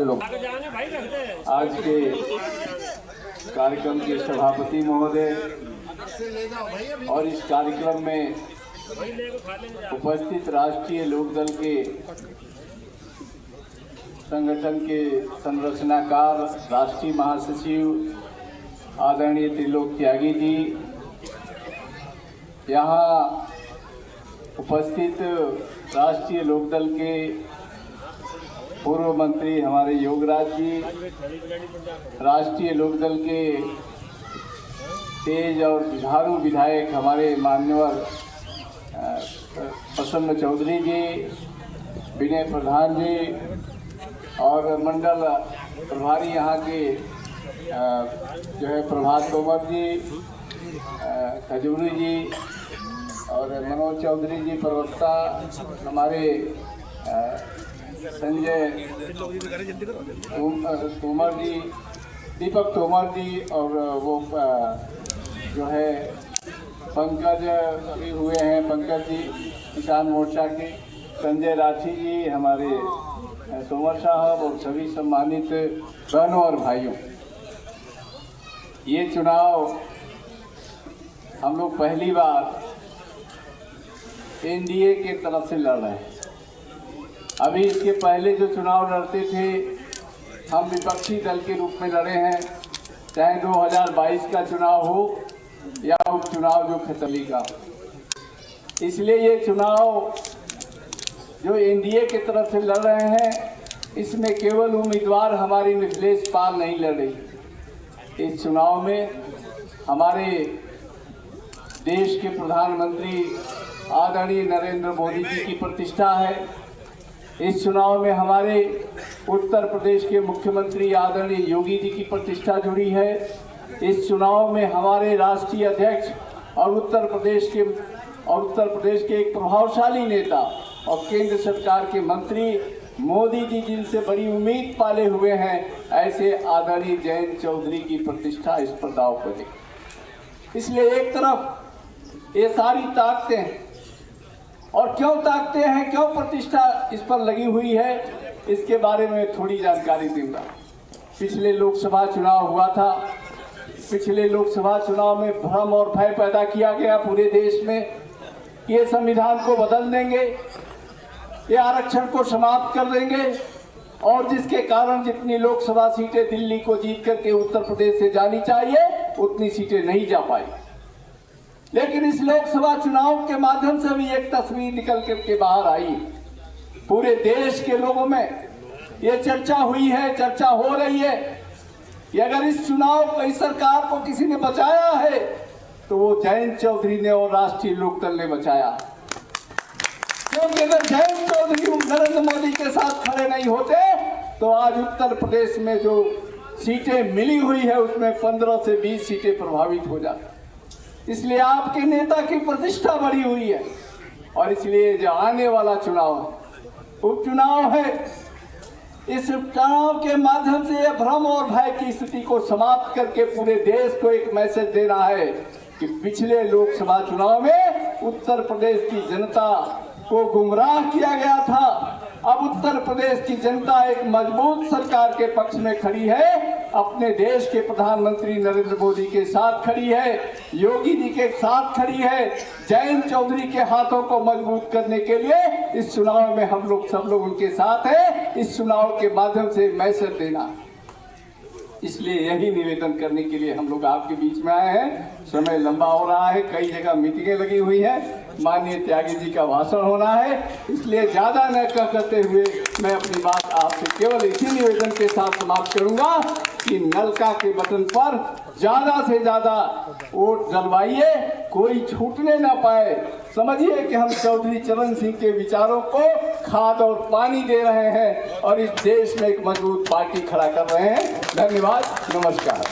लोग, आज के कार्यक्रम के सभापति महोदय और इस कार्यक्रम में उपस्थित राष्ट्रीय लोकदल के संगठन के संरचनाकार राष्ट्रीय महासचिव आदरणीय त्रिलोक त्यागी जी, यहाँ उपस्थित राष्ट्रीय लोकदल के पूर्व मंत्री हमारे योगराज जी, राष्ट्रीय लोकदल के तेज और जुझारू विधायक हमारे मान्यवर प्रसन्न चौधरी जी, विनय प्रधान जी और मंडल प्रभारी यहाँ के जो है प्रभात तोमर जी, खजूरी जी और मनोज चौधरी जी प्रवक्ता, हमारे संजय तोमर जी, दीपक तोमर जी और वो जो है पंकज भी हुए हैं, पंकज जी किसान मोर्चा के, संजय राठी जी, हमारे तोमर साहब और सभी सम्मानित बहनों और भाइयों, ये चुनाव हम लोग पहली बार एनडीए के तरफ से लड़ रहे हैं। अभी इसके पहले जो चुनाव लड़ते थे हम विपक्षी दल के रूप में लड़े हैं, चाहे 2022 का चुनाव हो या उपचुनाव जो खतली का। इसलिए ये चुनाव जो एनडीए के तरफ से लड़ रहे हैं, इसमें केवल उम्मीदवार हमारी मिथिलेश पाल नहीं लड़ रही। इस चुनाव में हमारे देश के प्रधानमंत्री आदरणीय नरेंद्र मोदी जी की प्रतिष्ठा है। इस चुनाव में हमारे उत्तर प्रदेश के मुख्यमंत्री आदरणीय योगी जी की प्रतिष्ठा जुड़ी है। इस चुनाव में हमारे राष्ट्रीय अध्यक्ष और उत्तर प्रदेश के एक प्रभावशाली नेता और केंद्र सरकार के मंत्री मोदी जी, जिनसे बड़ी उम्मीद पाले हुए हैं, ऐसे आदरणीय जयंत चौधरी की प्रतिष्ठा इस पर दांव पर है। इसलिए एक तरफ ये सारी ताकतें हैं, और क्यों ताकतें हैं, क्यों प्रतिष्ठा इस पर लगी हुई है, इसके बारे में थोड़ी जानकारी दूंगा। पिछले लोकसभा चुनाव हुआ था। पिछले लोकसभा चुनाव में भ्रम और भय पैदा किया गया पूरे देश में, ये संविधान को बदल देंगे, ये आरक्षण को समाप्त कर देंगे, और जिसके कारण जितनी लोकसभा सीटें दिल्ली को जीत करके उत्तर प्रदेश से जानी चाहिए उतनी सीटें नहीं जा पाई। लेकिन इस लोकसभा चुनाव के माध्यम से भी एक तस्वीर निकल करके बाहर आई। पूरे देश के लोगों में ये चर्चा हुई है, चर्चा हो रही है कि अगर इस चुनाव इस सरकार को किसी ने बचाया है तो वो जयंत चौधरी ने और राष्ट्रीय लोकदल ने बचाया। क्योंकि अगर जयंत चौधरी नरेंद्र मोदी के साथ खड़े नहीं होते तो आज उत्तर प्रदेश में जो सीटें मिली हुई है उसमें 15 से 20 सीटें प्रभावित हो जाती। इसलिए आपके नेता की प्रतिष्ठा बढ़ी हुई है, और इसलिए जो आने वाला चुनाव उपचुनाव है, इस चुनाव के माध्यम से यह भ्रम और भय की स्थिति को समाप्त करके पूरे देश को एक मैसेज देना है कि पिछले लोकसभा चुनाव में उत्तर प्रदेश की जनता को गुमराह किया गया था। अब उत्तर प्रदेश की जनता एक मजबूत सरकार के पक्ष में खड़ी है, अपने देश के प्रधानमंत्री नरेंद्र मोदी के साथ खड़ी है, योगी जी के साथ खड़ी है। जयंत चौधरी के हाथों को मजबूत करने के लिए इस चुनाव में हम लोग सब लोग उनके साथ हैं। इस चुनाव के माध्यम से मैसेज देना, इसलिए यही निवेदन करने के लिए हम लोग आपके बीच में आए हैं। समय लंबा हो रहा है, कई जगह मीटिंगें लगी हुई हैं, माननीय त्यागी जी का भाषण होना है, इसलिए ज्यादा न करते हुए मैं अपनी बात आपसे केवल इसी निवेदन के साथ समाप्त करूंगा कि नलका के बटन पर ज्यादा से ज्यादा वोट डलवाइए, कोई छूटने ना पाए। समझिए कि हम चौधरी चरण सिंह के विचारों को खाद और पानी दे रहे हैं और इस देश में एक मजबूत पार्टी खड़ा कर रहे हैं। धन्यवाद, नमस्कार।